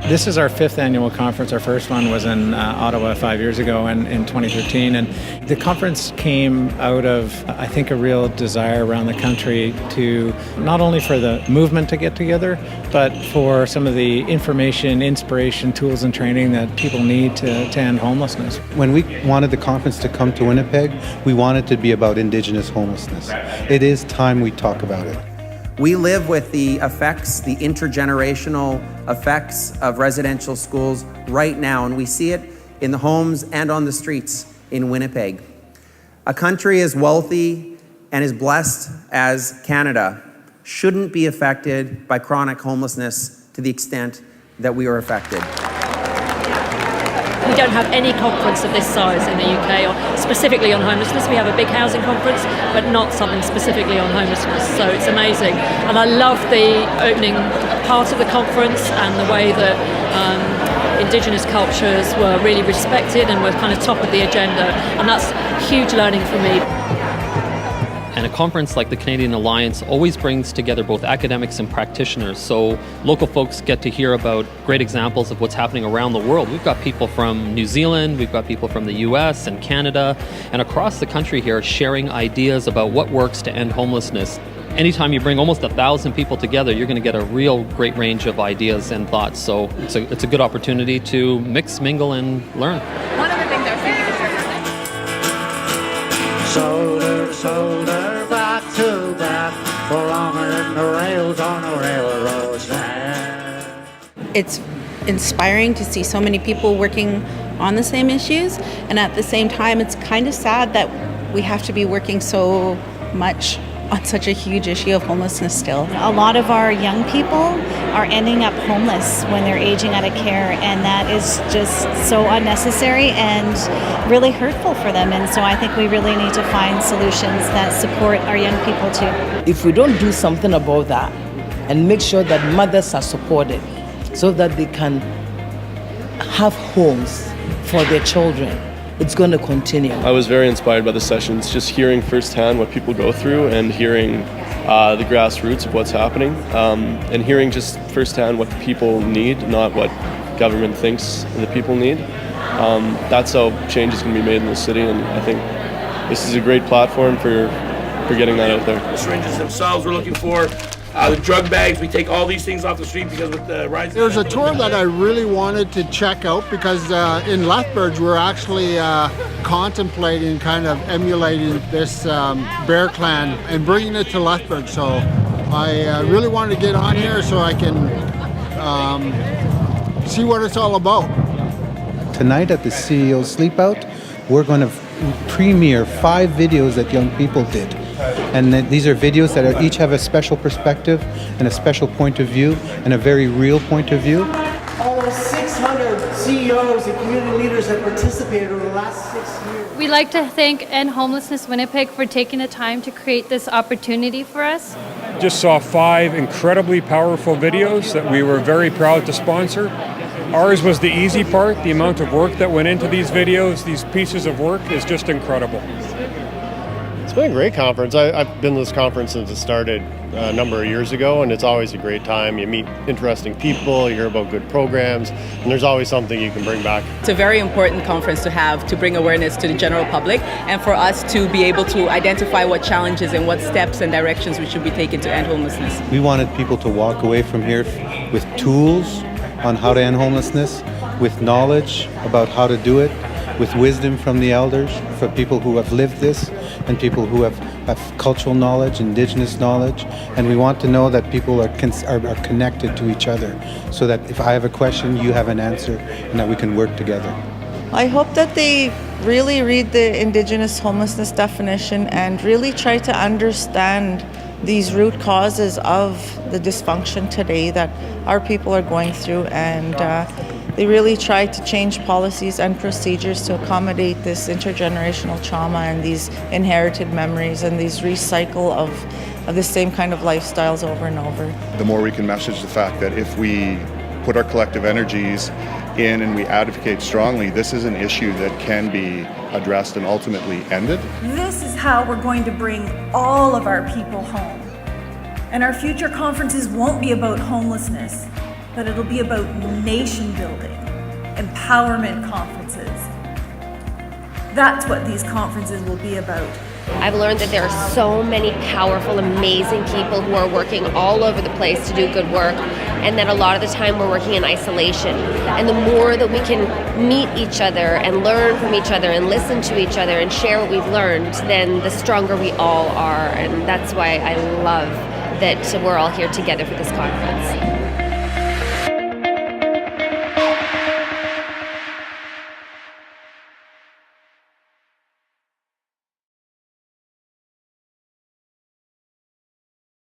This is our 5th annual conference. Our first one was in Ottawa 5 years ago in 2013. And the conference came out of, I think, a real desire around the country to not only for the movement to get together, but for some of the information, inspiration, tools and training that people need to end homelessness. When we wanted the conference to come to Winnipeg, we wanted to be about Indigenous homelessness. It is time we talk about it. We live with the effects, the intergenerational effects of residential schools right now, and we see it in the homes and on the streets in Winnipeg. A country as wealthy and as blessed as Canada shouldn't be affected by chronic homelessness to the extent that we are affected. We don't have any conference of this size in the UK, or specifically on homelessness. We have a big housing conference, but not something specifically on homelessness. So it's amazing. And I love the opening part of the conference and the way that Indigenous cultures were really respected and were kind of top of the agenda. And that's huge learning for me. And a conference like the Canadian Alliance always brings together both academics and practitioners, so local folks get to hear about great examples of what's happening around the world. We've got people from New Zealand, we've got people from the US and Canada, and across the country here sharing ideas about what works to end homelessness. Anytime you bring almost 1,000 people together, you're going to get a real great range of ideas and thoughts, so it's a good opportunity to mix, mingle, and learn. One of the things I was thinking is shoulder, shoulder, back to back, for longer than the rails on a railroad track. It's inspiring to see so many people working on the same issues, and at the same time, it's kind of sad that we have to be working so much on such a huge issue of homelessness still. A lot of our young people are ending up homeless when they're aging out of care, and that is just so unnecessary and really hurtful for them. And so I think we really need to find solutions that support our young people too. If we don't do something about that and make sure that mothers are supported so that they can have homes for their children, it's going to continue. I was very inspired by the sessions, just hearing firsthand what people go through and hearing the grassroots of what's happening, and hearing just firsthand what the people need, not what government thinks the people need. That's how change is going to be made in the city, and I think this is a great platform for getting that out there. The syringes themselves we're looking for. The drug bags, we take all these things off the street because with the rise. There's a tour that I really wanted to check out because in Lethbridge we're actually contemplating kind of emulating this bear clan and bringing it to Lethbridge. So I really wanted to get on here so I can see what it's all about. Tonight at the CEO Sleep Out, we're going to premiere 5 videos that young people did. And these are videos that each have a special perspective and a special point of view and a very real point of view. Almost 600 CEOs and community leaders have participated over the last 6 years. We'd like to thank End Homelessness Winnipeg for taking the time to create this opportunity for us. Just saw 5 incredibly powerful videos that we were very proud to sponsor. Ours was the easy part. The amount of work that went into these videos, these pieces of work, is just incredible. It's been a great conference. I've been to this conference since it started a number of years ago, and it's always a great time. You meet interesting people, you hear about good programs, and there's always something you can bring back. It's a very important conference to have to bring awareness to the general public and for us to be able to identify what challenges and what steps and directions we should be taking to end homelessness. We wanted people to walk away from here with tools on how to end homelessness, with knowledge about how to do it, with wisdom from the elders, for people who have lived this and people who have cultural knowledge, Indigenous knowledge, and we want to know that people are connected to each other so that if I have a question, you have an answer, and that we can work together. I hope that they really read the Indigenous homelessness definition and really try to understand these root causes of the dysfunction today that our people are going through, and they really try to change policies and procedures to accommodate this intergenerational trauma and these inherited memories and these recycle of the same kind of lifestyles over and over. The more we can message the fact that if we put our collective energies in and we advocate strongly, this is an issue that can be addressed and ultimately ended. This is how we're going to bring all of our people home. And our future conferences won't be about homelessness. but it'll be about nation building, empowerment conferences. That's what these conferences will be about. I've learned that there are so many powerful, amazing people who are working all over the place to do good work, and that a lot of the time we're working in isolation. And the more that we can meet each other and learn from each other and listen to each other and share what we've learned, then the stronger we all are. And that's why I love that we're all here together for this conference.